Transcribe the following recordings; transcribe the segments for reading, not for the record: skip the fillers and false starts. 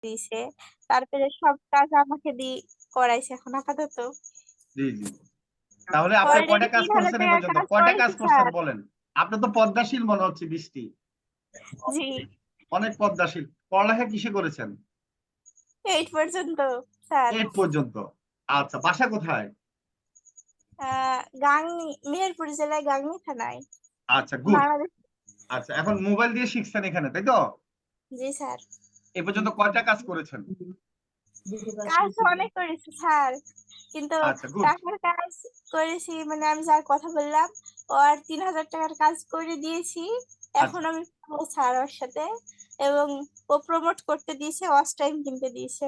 দিয়েছে, তারপরে সব কাজ আমাকে দিয়ে করাইছে এখন আপাতত। জি জি। তাহলে আপনি অলরেডি কয়টা কাজ 3000 করছেন এই টাকার পর্যন্ত? কাজ কয়টা কাজ করেছি করছেন স্যার। বলেন? আপনি তো পদ্মাশীল মনে হচ্ছে বৃষ্টি, জি, অনেক পদ্মাশীল। পড়ালেখা কিসে করেছেন? 8 পর্যন্ত স্যার। 8 পর্যন্ত। আচ্ছা, বাসা কোথায়? গাংনী, মেহেরপুর জেলায় গাংনী থানায়, আচ্ছা, গুড। বাংলাদেশ। আচ্ছা, এখন মোবাইল দিয়ে শিখছেন এখানে, তাই তো? জি স্যার। এই পর্যন্ত কয়টা কাজ করেছেন? কাজ তো অনেক করেছি স্যার, কিন্তু আচ্ছা, গুড। টাকার কাজ করেছি মানে আমি যার কথা বললাম, ও আর 3000 টাকার কাজ করে দিয়েছি। এখন আচ্ছা আমি পাবো স্যার ওর সাথে, এবং ও প্রমোট করতে দিয়েছে, ওয়াচ টাইম কিনতে দিয়েছে।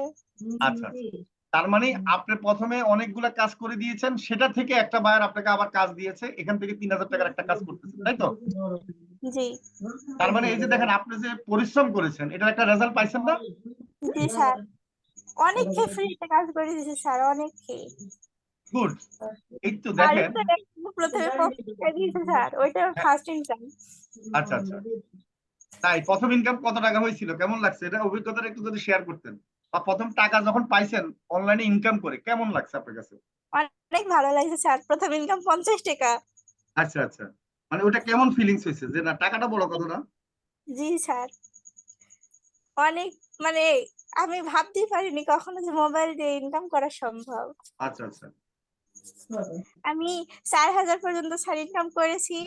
আচ্ছা আচ্ছা। তার মানে আপনি প্রথমে অনেকগুলা কাজ করে দিয়েছেন, সেটা থেকে একটা বায়ার আপনাকে আবার কাজ দিয়েছে, এখান থেকে 3000 টাকার একটা কাজ করতেছেন, তাই তো? জি। তার মানে এই যে দেখেন, আপনি যে পরিশ্রম করেছেন এটার একটা রেজাল্ট পাইছেন না? জি স্যার, অনেককে ফ্রিতে কাজ করে দিয়েছে স্যার, অনেককে। গুড। এই তো আর দেখেন। একটা প্রথমে 50 টাকা দিয়েছে স্যার, ওইটা হ্যাঁ, ফার্স্ট ইনকাম। আচ্ছা আচ্ছা। তাই প্রথম ইনকাম কত টাকা হয়েছিল, কেমন লাগছে, এটা অভিজ্ঞতাটা একটু যদি শেয়ার করতেন, বা প্রথম টাকা যখন পাইছেন অনলাইনে ইনকাম করে কেমন লাগছে আপনার কাছে? অনেক ভালো লাগছে স্যার, প্রথম ইনকাম 50 টাকা। আচ্ছা আচ্ছা। মানে ওটা কেমন ফিলিংস হয়েছে যে না টাকাটা বড় কথা না? জি স্যার, অনেক মানে আমি ভাবতেই পারিনি কখনো যে মোবাইল দিয়ে ইনকাম করা সম্ভব। আচ্ছা আচ্ছা আমি 4000 পর্যন্ত স্যার ইনকাম করেছি,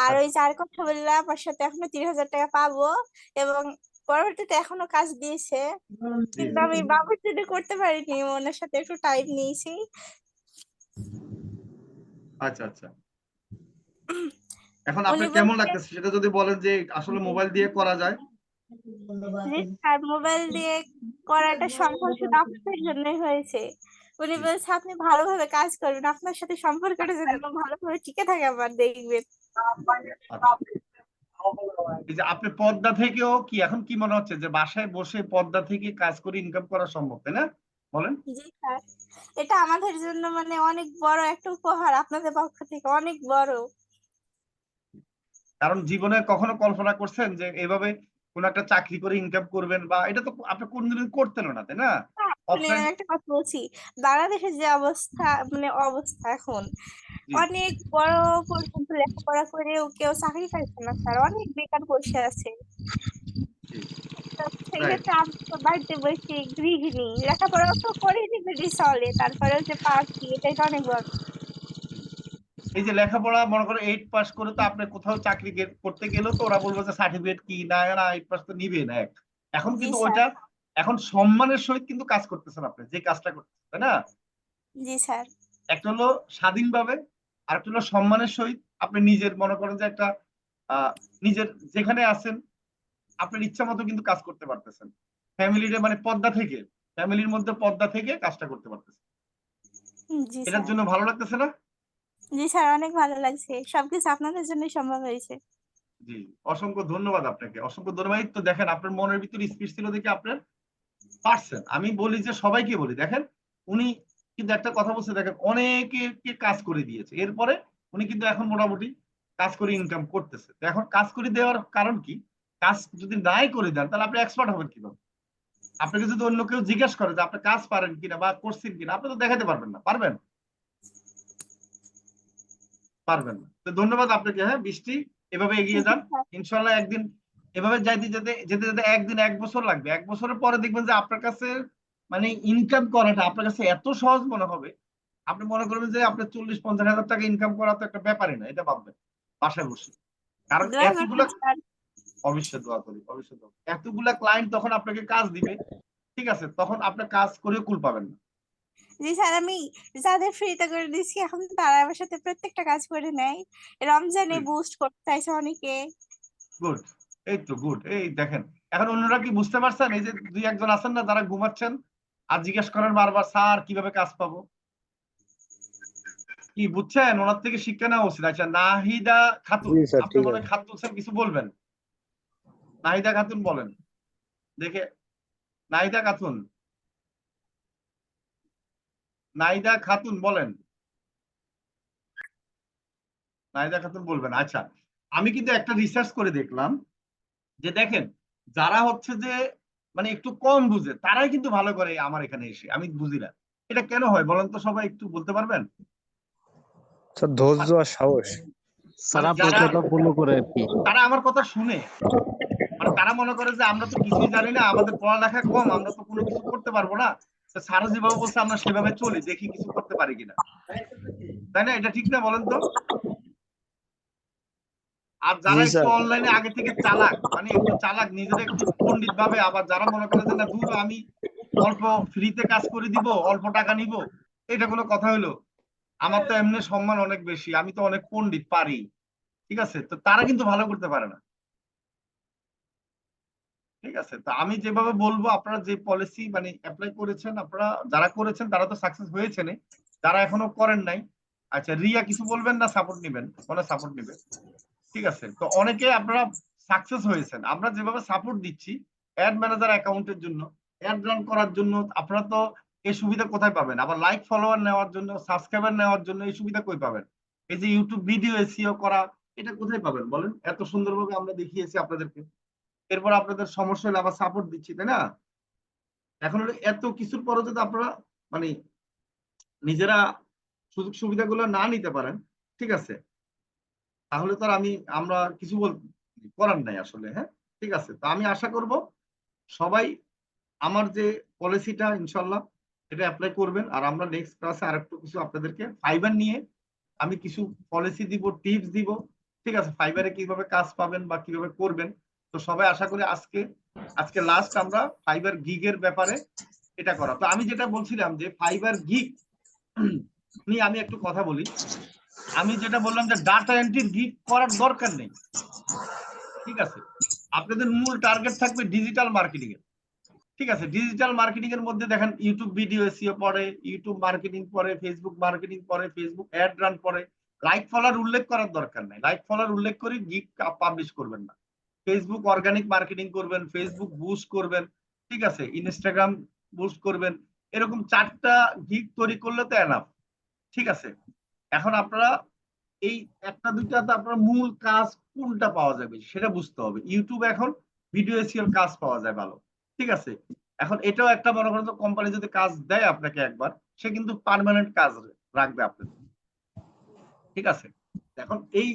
আর ওই আচ্ছা। যার কথা বললাম ওর সাথে এখনো 3000 টাকা পাবো, এবং পরবর্তীতে এখনো কাজ দিয়েছে, জি কিন্তু জি। আমি বাবুর জন্য করতে পারিনি, ওনার সাথে একটু টাইম নিয়েছি। আচ্ছা আচ্ছা। এখন উনি আপনার কেমন বলছে লাগতেছে সেটা যদি বলেন, যে আসলে মোবাইল দিয়ে করা যায়? যে স্যার মোবাইল দিয়ে করাটা সম্ভব শুধু আপনাদের জন্যই হয়েছে। উনি জি। বলছে আপনি ভালোভাবে কাজ করবেন, আপনার সাথে সম্পর্কটা যেন ভালোভাবে টিকে থাকে আমার, দেখবেন। আচ্ছা। এই যে আপনি পদ্মা থেকেও কি এখন কি মনে হচ্ছে যে বাসায় বসে পদ্মা থেকে কাজ করে ইনকাম করা সম্ভব, তাই না? বলেন। জি স্যার, এটা আমাদের জন্য মানে অনেক বড় একটা উপহার আপনাদের পক্ষ থেকে, অনেক বড়। কারণ জীবনে কখনো কল্পনা করছেন যে এভাবে কোন একটা চাকরি করে ইনকাম করবেন, বা এটা তো আপনি কোনদিন করতেন না, তাই না? শুনে অফলাইন। আমি একটা কথা বলছি, বাংলাদেশের যে অবস্থা মানে অবস্থা এখন, জি অনেক বড় পর্যন্ত লেখাপড়া করেও কেউ চাকরি পাইছে না স্যার, অনেক বেকার বসে আছে। জি। তো রাইট। সেক্ষেত্রে আমি তো বাড়িতে বসে গৃহিণী, লেখাপড়া তো করিনি যদি চলে, তারপরেও যে পারছি এটাই তো অনেক বড়। এই যে লেখাপড়া মনে করো 8 পাস করে তো আপনি কোথাও চাকরি করতে গেলেও তো ওরা বলবে যে সার্টিফিকেট কি, না না 8 পাস তো নিবে না এক। এখন জি কিন্তু স্যার। ওইটা, এখন সম্মানের সহিত কিন্তু কাজ করতেছেন আপনি, যে কাজটা করতেছেন, তাই না? জি স্যার। একটা হলো স্বাধীনভাবে, আর একটা হলো সম্মানের সহিত আপনি নিজের মনে করেন যে একটা আহ নিজের যেখানে আছেন আপনার ইচ্ছা মতো কিন্তু কাজ করতে পারতেছেন। ফ্যামিলির মানে পর্দা থেকে, ফ্যামিলির মধ্যে পর্দা থেকে কাজটা করতে পারতেছেন। জি এটার স্যার। জন্য ভালো লাগতেছে না? জি স্যার, অনেক ভালো লাগছে, সবকিছু আপনাদের জন্যই সম্ভব হয়েছে। জি। অসংখ্য ধন্যবাদ আপনাকে, অসংখ্য ধন্যবাদ। এই তো দেখেন আপনার মনের ভিতরে স্পিচ ছিল দেখে আপনার পারছেন। আমি বলি যে সবাইকে বলি, দেখেন উনি কিন্তু একটা কথা বলছে, দেখেন অনেকে কাজ করে দিয়েছে, এরপরে উনি কিন্তু এখন মোটামুটি কাজ করে ইনকাম করতেছে। তো এখন কাজ করে দেওয়ার কারণ কি? কাজ যদি নাই করে দেন তাহলে আপনি এক্সপার্ট হবেন কিভাবে? আপনাকে যদি অন্য কেউ জিজ্ঞেস করে যে আপনি কাজ পারেন কিনা বা করছেন কিনা, আপনি তো দেখাতে পারবেন না। পারবেন? পারবেন না। তো ধন্যবাদ আপনাকে। হ্যাঁ বৃষ্টি, এভাবে এগিয়ে যান। ইনশাল্লাহ একদিন এভাবে যাইতে যেতে যেতে যেতে একদিন 1 বছর লাগবে, 1 বছরের পরে দেখবেন যে আপনার কাছে মানে ইনকাম করাটা আপনার কাছে এত সহজ মনে হবে, আপনি মনে করবেন যে আপনার 40-50 হাজার টাকা ইনকাম করা তো একটা ব্যাপারই না, এটা ভাববেন বাসায় বসে। কারণ দোয়া এতগুলা, করবেন স্যার। অবশ্যই দোয়া করি, অবশ্যই দোয়া করি। এতগুলা ক্লায়েন্ট তখন আপনাকে কাজ দিবে, ঠিক আছে, তখন আপনার কাজ করে কুল পাবেন না। জি স্যার, আমি যাদের ফ্রিতে করে দিচ্ছি এখন তারা আমার সাথে প্রত্যেকটা কাজ করে নেয়, রমজানে বুস্ট করতে চাইছে অনেকে। গুড। এই তো গুড। এই দেখেন, এখন অন্যরা কি বুঝতে পারছেন? এই যে 2-1 জন আছেন না যারা ঘুমাচ্ছেন আর জিজ্ঞেস করেন বারবার, স্যার কিভাবে কাজ পাবো? কি বুঝছেন? ওনার থেকে শিক্ষা নেওয়া উচিত। আচ্ছা, নাহিদা খাতুন, জি স্যার, আপনি ঠিক মনে আছে। হয় খাত তুলছেন, কিছু বলবেন? নাহিদা খাতুন বলেন দেখে। নাহিদা খাতুন, নাহিদা খাতুন বলেন। নাহিদা খাতুন বলবেন। আচ্ছা, আমি কিন্তু একটা রিসার্চ করে দেখলাম যে দেখেন, যারা হচ্ছে যে মানে একটু কম বুঝে তারাই কিন্তু ভালো করে আমার এখানে এসে, আমি বুঝি না এটা কেন হয় বলেন তো, সবাই একটু বলতে পারবেন? স্যার ধৈর্য আর সাহস। মানে সারা যারা প্রত্যেকটা ফলো করে আর কি। তারা আমার কথা শুনে, মানে তারা মনে করে যে আমরা তো কিছুই জানি না, আমাদের পড়ালেখা কম, আমরা তো কোনো কিছু করতে পারবো না, তো স্যার যেভাবে বলছে আমরা সেভাবে চলি, দেখি কিছু করতে পারি কিনা, তাই না? এটা ঠিক না বলেন তো? আর যারা জি একটু স্যার। অনলাইনে আগে থেকে চালাক, মানে একটু চালাক, নিজেরা একটু পণ্ডিত ভাবে, আবার যারা মনে করে যে না দূর আমি অল্প ফ্রিতে কাজ করে দিব, অল্প টাকা নিব, এটা কোনো কথা হলো? আমার তো এমনি সম্মান অনেক বেশি, আমি তো অনেক পণ্ডিত, পারি, ঠিক আছে, তো তারা কিন্তু ভালো করতে পারে না। ঠিক আছে, তো আমি যেভাবে বলবো, আপনারা যে পলিসি মানে অ্যাপ্লাই করেছেন, আপনারা যারা করেছেন তারা তো সাকসেস হয়েছেন, যারা এখনো করেন নাই, আচ্ছা রিয়া কিছু বলবেন না, সাপোর্ট নিবেন, মানে সাপোর্ট নিবেন, ঠিক আছে, তো অনেকে আপনারা সাকসেস হয়েছেন, আমরা যেভাবে সাপোর্ট দিচ্ছি অ্যাড ম্যানেজার অ্যাকাউন্টের জন্য, অ্যাড রান করার জন্য, আপনারা তো এই সুবিধা কোথায় পাবেন? আবার লাইক ফলোয়ার নেওয়ার জন্য, সাবস্ক্রাইবার নেওয়ার জন্য এই সুবিধা কই পাবেন? এই যে ইউটিউব ভিডিও এসইও করা, এটা কোথায় পাবেন বলেন? এত সুন্দরভাবে আমরা দেখিয়েছি আপনাদেরকে, এরপর আপনাদের সমস্যা হলে আবার সাপোর্ট দিচ্ছি, তাই না? এখন হলো এত কিছুর পরও যদি আপনারা মানে নিজেরা সুযোগ সুবিধাগুলো না নিতে পারেন, ঠিক আছে, তাহলে তো আর আমরা কিছু করার নাই আসলে। হ্যাঁ, ঠিক আছে, তো আমি আশা করব সবাই আমার যে পলিসিটা ইনশাল্লাহ এটা অ্যাপ্লাই করবেন, আর আমরা নেক্সট ক্লাসে আরেকটু কিছু আপনাদেরকে ফাইবার নিয়ে আমি কিছু পলিসি দিব, টিপস দিব, ঠিক আছে, ফাইবারে কিভাবে কাজ পাবেন বা কিভাবে করবেন। তো সবাই আশা করি আজকে লাস্ট আমরা ফাইবার গিগের ব্যাপারে এটা করা। তো আমি যেটা বলছিলাম যে ফাইবার গিগ নিয়ে আমি একটু কথা বলি। আমি যেটা বললাম যে ডাটা এন্ট্রির গিগ করার দরকার নেই, ঠিক আছে, আপনাদের মূল টার্গেট থাকবে ডিজিটাল মার্কেটিং এর, ঠিক আছে, ডিজিটাল মার্কেটিং এর মধ্যে দেখেন ইউটিউব ভিডিও এসইও পড়ে, ইউটিউব মার্কেটিং পড়ে, ফেসবুক মার্কেটিং পড়ে, ফেসবুক অ্যাড রান পড়ে, লাইক ফলোয়ার উল্লেখ করার দরকার নাই, লাইক ফলোয়ার উল্লেখ করে গিগ পাবলিশ করবেন না, ফেসবুক অর্গানিক মার্কেটিং করবেন, ফেসবুক বুস্ট করবেন, ঠিক আছে, ইনস্টাগ্রাম বুস্ট করবেন, এরকম 4টা গিগ তৈরি করলে তো এনাফ, ঠিক আছে। এখন আপনারা এই একটা দুইটাতে আপনার মূল কাজ কোনটা পাওয়া যাবে সেটা বুঝতে হবে। ইউটিউবে এখন ভিডিও এসইও কাজ পাওয়া যায় ভালো, ঠিক আছে, এখন এটাও একটা মনে করেন তো কোম্পানি যদি কাজ দেয় আপনাকে একবার, সে কিন্তু পার্মানেন্ট কাজ রাখবে আপনাকে, ঠিক আছে। এখন এই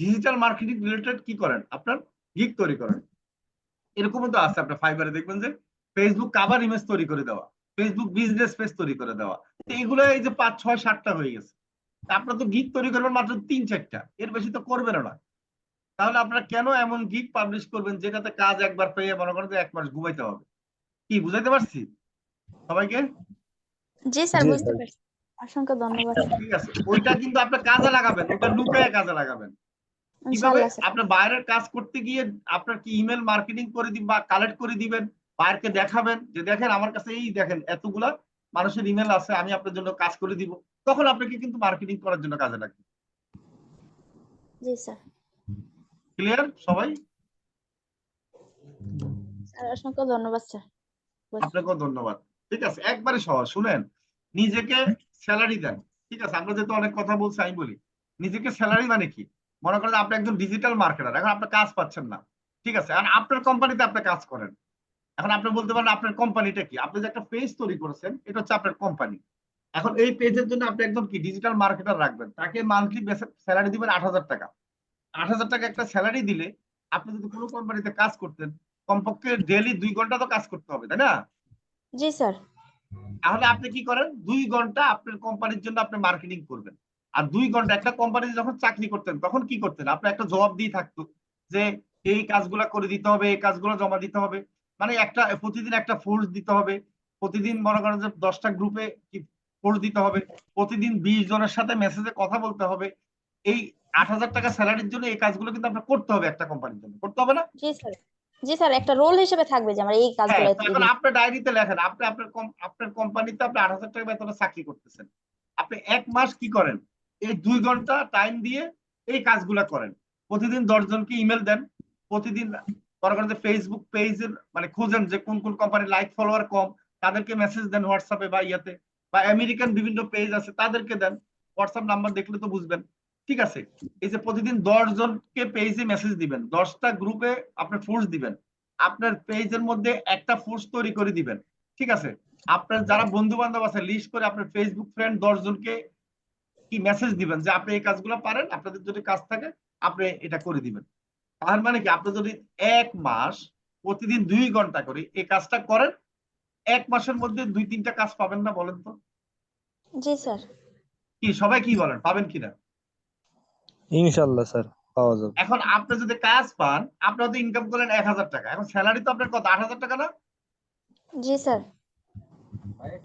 ডিজিটাল মার্কেটিং রিলেটেড কি করেন, আপনার গিগ তৈরি করেন, এরকমও তো আছে আপনার ফাইবারে দেখবেন যে ফেসবুক কাভার ইমেজ তৈরি করে দেওয়া, ফেসবুক বিজনেস পেজ তৈরি করে দেওয়া, তো এগুলো এই যে 5 6 7টা হয়ে গেছে, আপনার তো গিগ তৈরি করবেন মাত্র 3 4টা, এর বেশি তো করবেন না। তাহলে আপনারা কেন এমন গিগ পাবলিশ করবেন যেটাতে কাজ একবার পেয়ে মনে করেন যে 1 মাস ঘুমাইতে হবে? কি বুঝাইতে পারছি সবাইকে? জি স্যার, জি বুঝতে স্যার। পারছি। অসংখ্য ধন্যবাদ স্যার। ঠিক আছে, ওইটা কিন্তু আপনার কাজে লাগাবেন, ওটা লুকায় কাজে লাগাবেন। কিভাবে? ইনশাআল্লাহ স্যার। আপনার বাইরের কাজ করতে গিয়ে আপনার কি ইমেল মার্কেটিং করে দিবেন বা কালেক্ট করে দিবেন, বাইরকে দেখাবেন যে দেখেন আমার কাছে এই দেখেন এতগুলা মানুষের ইমেল আছে, আমি আপনার জন্য কাজ করে দিব, তখন আপনাকে কিন্তু মার্কেটিং করার জন্য কাজে লাগবে। জি স্যার। ক্লিয়ার সবাই? স্যার অসংখ্য ধন্যবাদ স্যার। আপনাকেও ধন্যবাদ। ঠিক আছে, একবারে সহজ, শুনেন, নিজেকে স্যালারি দেন, ঠিক আছে, আমরা যেহেতু অনেক কথা বলছি আমি বলি, নিজেকে স্যালারি মানে কি, মনে করেন আপনি একজন ডিজিটাল মার্কেটার, এখন আপনার কাজ পাচ্ছেন না, ঠিক আছে, আর আপনার কোম্পানিতে আপনি কাজ করেন, এখন আপনি বলতে পারেন আপনার কোম্পানিটা কি, আপনি যে একটা পেজ তৈরি করেছেন এটা হচ্ছে আপনার কোম্পানি, এখন এই পেজের জন্য আপনি একজন কি ডিজিটাল মার্কেটার রাখবেন, তাকে মান্থলি স্যালারি দিবেন 8,000 টাকা। 8,000 টাকা একটা স্যালারি দিলে আপনি যদি কোনো কোম্পানিতে কাজ করতেন, কমপক্ষে ডেইলি 2 ঘন্টা তো কাজ করতে হবে, তাই না? জি স্যার। তাহলে আপনি কি করেন, 2 ঘন্টা আপনার কোম্পানির জন্য আপনি মার্কেটিং করবেন, আর 2 ঘন্টা একটা কোম্পানিতে যখন চাকরি করতেন তখন কি করতেন, আপনার একটা জবাব দিয়ে থাকতো যে এই কাজগুলো করে দিতে হবে, এই কাজগুলো জমা দিতে হবে, মানে একটা প্রতিদিন একটা ফোর্স দিতে হবে, প্রতিদিন মনে করেন যে 10টা গ্রুপে ফোর্স দিতে হবে, প্রতিদিন 20 জনের সাথে মেসেজে কথা বলতে হবে, এই 8,000 টাকা স্যালারির জন্য এই কাজগুলো কিন্তু আপনার করতে হবে, একটা কোম্পানির জন্য করতে হবে না? জি স্যার। জি স্যার, একটা রোল হিসেবে থাকবে যে আমরা এই হ্যাঁ, কাজগুলো তো এখন আপনার ডায়েরিতে লেখেন আপনি আপনার কোম্পানিতে আপনি 8,000 টাকা বেতনে চাকরি করতেছেন, আপনি 1 মাস কি করেন, এই 2 ঘন্টা টাইম দিয়ে এই কাজগুলা করেন, প্রতিদিন 10 জনকে ইমেল দেন, প্রতিদিন মনে করেন যে ফেসবুক পেজের মানে খুঁজেন যে কোন কোন কোম্পানির লাইক ফলোয়ার কম, তাদেরকে মেসেজ দেন হোয়াটসঅ্যাপে বা ইয়াতে, বা আমেরিকান বিভিন্ন পেজ আছে তাদেরকে দেন, হোয়াটসঅ্যাপ নাম্বার দেখলে তো বুঝবেন, ঠিক আছে, এই যে প্রতিদিন 10 জনকে পেজে মেসেজ দিবেন, 10টা গ্রুপে আপনি ফোর্স দিবেন, আপনার পেজের মধ্যে একটা পোস্ট তৈরি করে দিবেন, ঠিক আছে? আপনার যারা বন্ধু বান্ধব আছে লিস্ট করে আপনার ফেসবুক ফ্রেন্ড 10 জনকে কি মেসেজ দিবেন যে আপনি এই কাজগুলো পারেন, আপনাদের যদি কাজ থাকে আপনি এটা করে দিবেন। তার মানে কি আপনি যদি 1 মাস প্রতিদিন 2 ঘন্টা করে এই কাজটা করেন, 1 মাসের মধ্যে 2-3টা কাজ পাবেন না বলেন তো? জি স্যার। কি সবাই কি বলেন, পাবেন কিনা? ইনশাল্লাহ স্যার পাওয়া যাবে। এখন আপনি যদি কাজ পান, আপনি হয়তো ইনকাম করলেন 1000 টাকা, এখন স্যালারি তো আপনার কত, 8000 টাকা না? জি স্যার।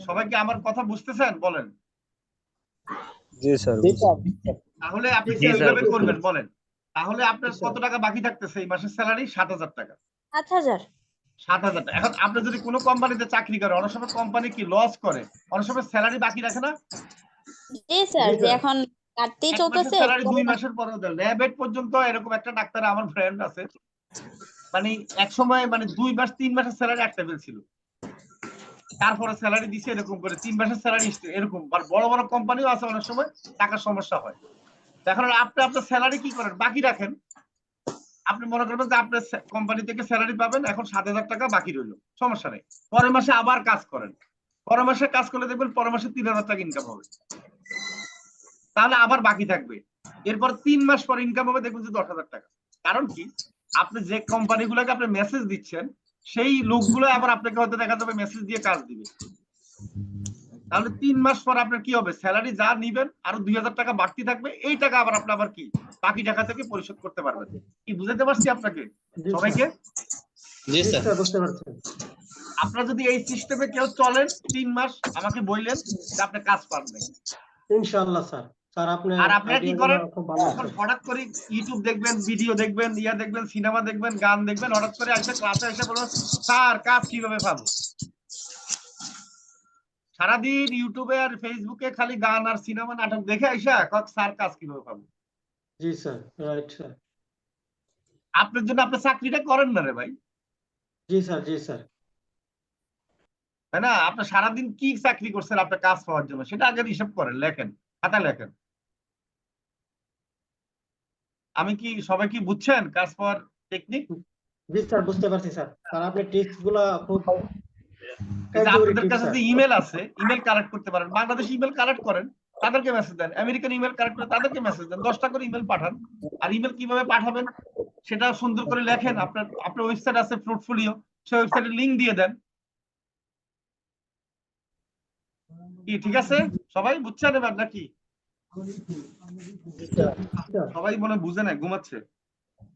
সবাই কি আমার কথা বুঝতেছেন বলেন? জি স্যার। তাহলে আপনি জি স্যার, কিভাবে করবেন বলেন? তাহলে আপনার কত টাকা বাকি থাকতেছে এই মাসের স্যালারি? 7000 টাকা। 8000। 7000 টাকা। এখন আপনি যদি কোনো কোম্পানিতে চাকরি করেন, অনেক সময় কোম্পানি কি লস করে, অনেক সময় স্যালারি বাকি রাখে না? জি স্যার, যে এখন কাটতেই 1 মাসের চলতেছে। স্যালারি 2 মাসের পরেও দেয়। ল্যাবেট পর্যন্ত এরকম একটা ডাক্তার আমার ফ্রেন্ড আছে, মানে এক সময় মানে 2 মাস 3 মাসের স্যালারি এক লেভেল ছিল, তারপরে স্যালারি দিছে এরকম করে 3 মাসের স্যালারি এরকম। বড় বড় কোম্পানিও আছে, অনেক সময় টাকার সমস্যা হয়। এখন আপনি আপনার স্যালারি কি করেন, বাকি রাখেন। আপনি মনে করবেন যে আপনার কোম্পানি থেকে স্যালারি পাবেন, এখন 7000 টাকা বাকি রইলো, সমস্যা নেই। পরের মাসে আবার কাজ করেন, পরের মাসে কাজ করলে দেখবেন পরের মাসে 3000 টাকা ইনকাম হবে, তাহলে আবার বাকি থাকবে। এরপর 3 মাস পর ইনকাম হবে দেখবেন যে 10,000 টাকা। কারণ কি, আপনি যে কোম্পানিগুলোকে আপনি মেসেজ দিচ্ছেন সেই লোকগুলো আবার আপনাকে হয়তো দেখা যাবে মেসেজ দিয়ে কাজ দিবে। তাহলে 3 মাস পর আপনার কি হবে, স্যালারি যা নিবেন আরো 2000 টাকা বাড়তি থাকবে, এই টাকা আবার আপনি আবার কি বাকি টাকা থেকে পরিশোধ করতে পারবেন। কি বুঝাতে পারছি আপনাকে সবাইকে? জি স্যার, বুঝতে পারছেন। আপনারা যদি এই সিস্টেমে কেউ চলেন 3 মাস, আমাকে বললেন যে আপনি কাজ পারবেন ইনশাআল্লাহ স্যার। স্যার আপনার আর আপনারা কি আইডিয়াগুলো করেন, খুব ভালো এখন আছে। হঠাৎ করে ইউটিউব দেখবেন, ভিডিও দেখবেন, দেখবেন, সিনেমা দেখবেন, গান দেখবেন, হঠাৎ করে এসে ক্লাসে এসে বলবেন স্যার কাজ কিভাবে পাবো? সারাদিন ইউটিউবে আর ফেসবুকে খালি গান আর সিনেমা নাটক দেখে আইসা স্যার কাজ কিভাবে পাবো? জি স্যার, রাইট স্যার। আপনার জন্য আপনি চাকরিটা করেন না রে ভাই, জি স্যার, জি স্যার। তাই না? আপনি সারাদিন কি চাকরি করছেন আপনার কাজ পাওয়ার জন্য, সেটা আগে হিসাব করেন, লেখেন, খাতা লেখেন। আমি কি সবাই কি বুঝছেন কাজ পাওয়ার টেকনিক? জি স্যার, বুঝতে পারছি স্যার। স্যার আপনি টিপস গুলা খুব এই যে কার্যকরী আপনাদের টিপস কাছে স্যার। যে ইমেল আছে, ইমেল কালেক্ট করতে পারেন, বাংলাদেশ ইমেল কালেক্ট করেন, তাদেরকে মেসেজ দেন, আমেরিকান ইমেল কালেক্ট করে তাদেরকে মেসেজ দেন, 10টা করে ইমেল পাঠান। আর ইমেল কিভাবে পাঠাবেন সেটা সুন্দর করে লেখেন, আপনার ওয়েবসাইট আছে ফ্রুটফুলিও, সেই ওয়েবসাইটের লিংক দিয়ে দেন। কি ঠিক আছে? সবাই বুঝছেন এবার নাকি? সবাই মনে বুঝে না, ঘুমাচ্ছে,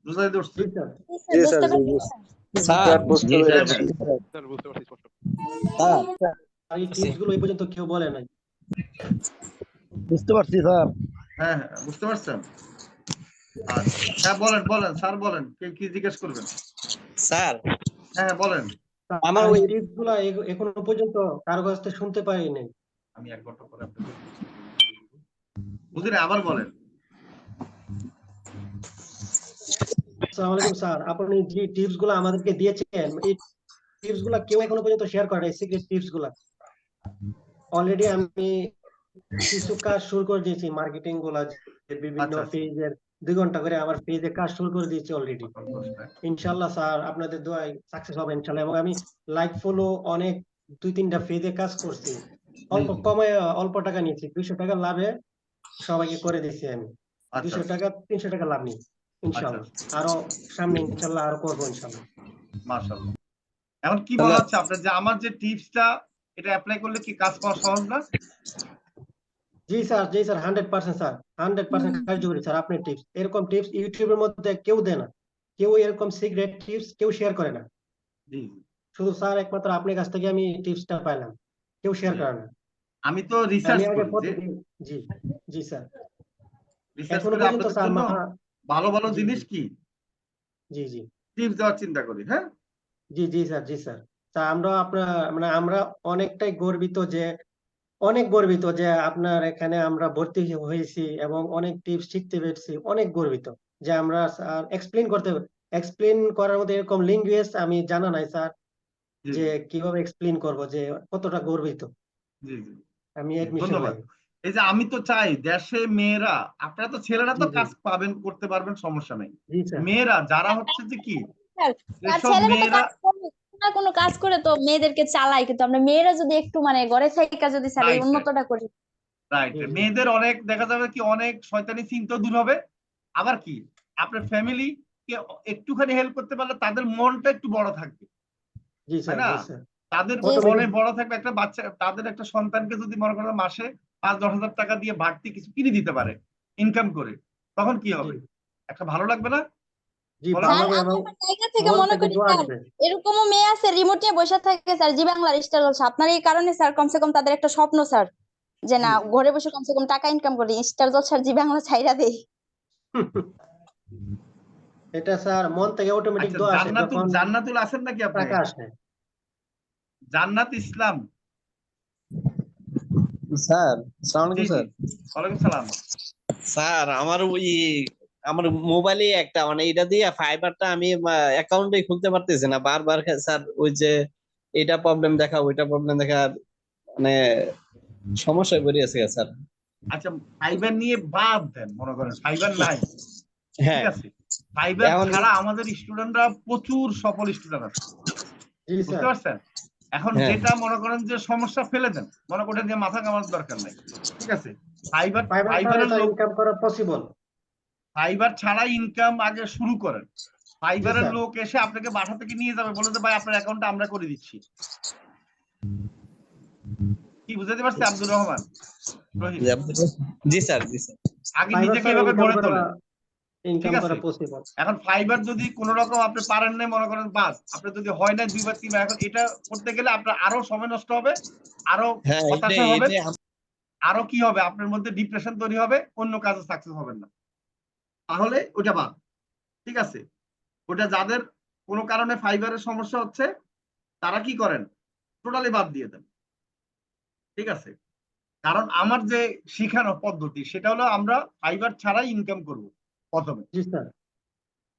বুঝাই দোষছে। জি স্যার। জি স্যার। স্যার বুঝতে জি স্যার, পেরেছি। আর এই টিপস গুলো এই পর্যন্ত কেউ বলে নাই। বুঝতে পারছি স্যার। হ্যাঁ হ্যাঁ, বুঝতে পারছেন? আচ্ছা, হ্যাঁ বলেন বলেন স্যার, বলেন কি জিজ্ঞেস করবেন? স্যার হ্যাঁ বলেন। আমার ওই টিপস গুলা এখনো পর্যন্ত কারো কাছ থেকে শুনতে পারি নাই। আমি 1 ঘন্টা পরে আপনাকে বুঝি না, আবার বলেন। আসসালামু আলাইকুম স্যার, আপনি যে টিপস গুলা আমাদেরকে দিয়েছেন এই টিপস গুলা কেউ এখনো পর্যন্ত শেয়ার করে নাই, সিক্রেট টিপস গুলা। অলরেডি আমি কিছু কাজ শুরু করে দিয়েছি, মার্কেটিং গুলা যে বিভিন্ন আচ্ছা, আচ্ছা। পেজের 2 ঘন্টা করে আমার পেজে কাজ শুরু করে দিয়েছি অলরেডি। ইনশাআল্লাহ স্যার আপনাদের দোয়ায় সাকসেস হবে ইনশাআল্লাহ। এবং আমি লাইক ফলো অনেক 2-3টা পেজে কাজ করছি, অল্প টাকা নিয়েছি, 200 টাকা লাভে সবাইকে করে দিয়েছি আমি। আচ্ছা, 200 টাকা 300 টাকা লাভ নিই ইনশাআল্লাহ। আরো সামনে ইনশাআল্লাহ আরো করবো ইনশাআল্লাহ। মাশাআল্লাহ। এখন কি মনে হচ্ছে আপনার যে আমার যে টিপসটা এটা অ্যাপ্লাই করলে কি কাজ পাওয়া সহজ না? জি স্যার, জি স্যার, 100% স্যার, 100% কার্যকরী স্যার আপনার টিপস। এরকম টিপস ইউটিউবের মধ্যে কেউ দেয় না, কেউ এরকম সিক্রেট টিপস কেউ শেয়ার করে না। জি শুধু স্যার একমাত্র আপনার কাছ থেকে আমি টিপসটা পাইলাম, কেউ শেয়ার করে না। আমি তো আমি রিসার্চ আগে করি যে প্রতিদিন জি জি স্যার, রিসার্চ এখনো করে পর্যন্ত আপনাদের স্যার জন্য ভালো ভালো জি জিনিস জি কি জি জি টিপস দেওয়ার চিন্তা করি। হ্যাঁ, জি জি স্যার, জি স্যার। তা আমরা আপনার মানে আমরা অনেকটাই গর্বিত যে অনেক গর্বিত যে আপনার এখানে আমরা ভর্তি হয়েছি এবং অনেক টিপস শিখতে পেরেছি, অনেক গর্বিত যে আমরা স্যার এক্সপ্লেন করার মধ্যে এরকম ল্যাঙ্গুয়েজ আমি জানা নাই স্যার, জি যে জি কিভাবে এক্সপ্লেন করব যে কতটা গর্বিত জি জি আমি জি, এডমিশন ধন্যবাদ। লাইফ। এই যে আমি তো চাই দেশে মেয়েরা, আপনারা তো ছেলেরা জি তো জি কাজ পাবেন, করতে পারবেন, সমস্যা নেই। জি স্যার। মেয়েরা যারা হচ্ছে যে কি স্যার আর যেসব ছেলেরা তো মেয়েরা কাজ করে না, কোনো কাজ করে তো মেয়েদেরকে চালাই, কিন্তু আমরা মেয়েরা যদি একটু মানে ঘরে থেকে যদি স্যার এই রাইট উন্নতটা করি। রাইট জি, জি। মেয়েদের অনেক দেখা যাবে কি অনেক শয়তানি চিন্তা দূর হবে। আবার কি আপনার ফ্যামিলি কে একটুখানি হেল্প করতে পারলে তাদের মনটা একটু বড় থাকবে, জি তাই স্যার, না? জি স্যার। তাদের জি, মনে বড় থাকবে একটা বাচ্চা, তাদের একটা সন্তানকে যদি মনে করেন মাসে 5-10 হাজার টাকা দিয়ে বাড়তি কিছু কিনে দিতে পারে ইনকাম করে, তখন কি জি, হবে? একটা ভালো লাগবে না? জি, বলেন ভালো স্যার তো। হবে আমি এবং আমার জায়গা থেকে মন মনে থেকে করি দোয়া স্যার আসবে। এরকমও মেয়ে আছে রিমোট নিয়ে বসে থাকে স্যার, জি বাংলার স্টার জলসা, আপনার এই কারণে স্যার কমসে কম তাদের একটা স্বপ্ন স্যার, যে জি না জি ঘরে বসে কমসে কম টাকা ইনকাম করি, স্টার জলসার জি বাংলা ছাইরা দেই। এটা স্যার মন থেকে অটোমেটিক আচ্ছা দোয়া আসে জান্নাতুল যখন জান্নাতুল আছেন নাকি আপনি? টাকা আসে। জান্নাত ইসলাম। স্যার আসসালামু জি আলাইকুম জি স্যার। ওয়ালাইকুম সালাম। স্যার আমার মোবাইলে একটা মানে এটা দিয়ে ফাইবারটা আমি অ্যাকাউন্টে খুলতে পারতেছি না, বারবার স্যার ওই যে এটা প্রবলেম দেখা ওইটা প্রবলেম দেখা, মানে সমস্যায় পড়ে আছে স্যার। আচ্ছা ফাইবার নিয়ে বাদ দেন, মনে করেন ফাইবার নাই, ঠিক হ্যাঁ আছে। ফাইবার এখন ছাড়া আমাদের স্টুডেন্টরা প্রচুর সফল স্টুডেন্ট আছে, জি বুঝতে স্যার, পারছেন? এখন হ্যাঁ যেটা মনে করেন যে সমস্যা ফেলে দেন, মনে করেন যে মাথা কামানোর দরকার নাই, ঠিক আছে। ফাইবার ফাইবার ছাড়া ফাইবারের স্যার লোক ইনকাম করা পসিবল। ফাইবার ছাড়া ইনকাম আগে শুরু করেন। জি ফাইবারের স্যার, লোক এসে আপনাকে বাসা থেকে নিয়ে যাবে, বলে যে ভাই আপনার অ্যাকাউন্টটা আমরা করে দিচ্ছি। কি বুঝাতে পারছি আব্দুর রহমান রহিম? জি স্যার, জি স্যার। আগে ফাইবার নিজেকে ছাড়া এভাবে গড়ে তোলেন, ঠিক ইনকাম আছে। করা পসিবল। এখন ফাইবার যদি কোন রকম আপনি পারেন নাই, মনে করেন বাদ, আপনার যদি হয় না 2 বার 3 বার, এখন এটা করতে গেলে আপনার আরো সময় নষ্ট হবে, আরো হ্যাঁ হতাশা এটাই হবে, এটাই আরো কি হবে আপনার মধ্যে ডিপ্রেশন তৈরি হবে, অন্য কাজে সাকসেস হবেন না। তাহলে ওটা বাদ, ঠিক আছে। ওটা যাদের কোনো কারণে ফাইবারের সমস্যা হচ্ছে তারা কি করেন, টোটালি বাদ দিয়ে দেন, ঠিক আছে। কারণ আমার যে শিখানো পদ্ধতি সেটা হলো আমরা ফাইবার ছাড়াই ইনকাম করব প্রথমে, জি স্যার,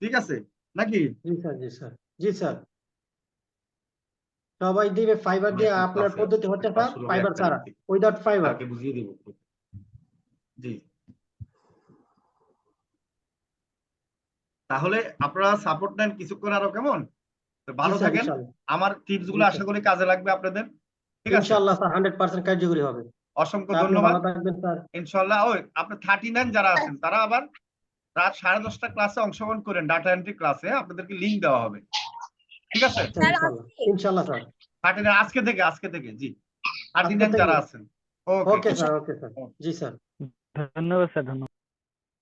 ঠিক আছে নাকি? জি স্যার, জি স্যার, জি স্যার। সবাই দিবে ফাইবার আমি দিয়ে, এখন আপনার ক্লাসে আছি, পদ্ধতি হচ্ছে ক্লাস শুরু হবে 1 ফাইবার তারিখ ছাড়া, থেকে, উইদাউট ফাইবার। কালকে বুঝিয়ে দেবো। জি, তাহলে আপনারা সাপোর্ট নেন কিছুক্ষণ আরো, কেমন? তো জি ভালো স্যার, থাকেন। ইনশাল্লাহ। আমার টিপস জি গুলো আশা স্যার, করি কাজে লাগবে আপনাদের, ঠিক আছে। ইনশাল্লাহ স্যার 100% কার্যকরী হবে। অসংখ্য তা আপনি ধন্যবাদ। ভালো থাকবেন স্যার। ইনশাল্লাহ। ওই আপনার 39 যারা আছেন তারা আবার রাত 10:30 ক্লাসে অংশগ্রহণ করেন, ডাটা এন্ট্রি ক্লাসে, আপনাদেরকে লিংক দেওয়া হবে, ঠিক আছে। আচ্ছা, স্যার ইনশাল্লাহ, ইনশাল্লাহ স্যার। 39 আজকে থেকে জি, আজকে 39 থেকে। যারা আছেন। ওকে ওকে স্যার, ওকে স্যার, জি স্যার। ধন্যবাদ স্যার, ধন্যবাদ।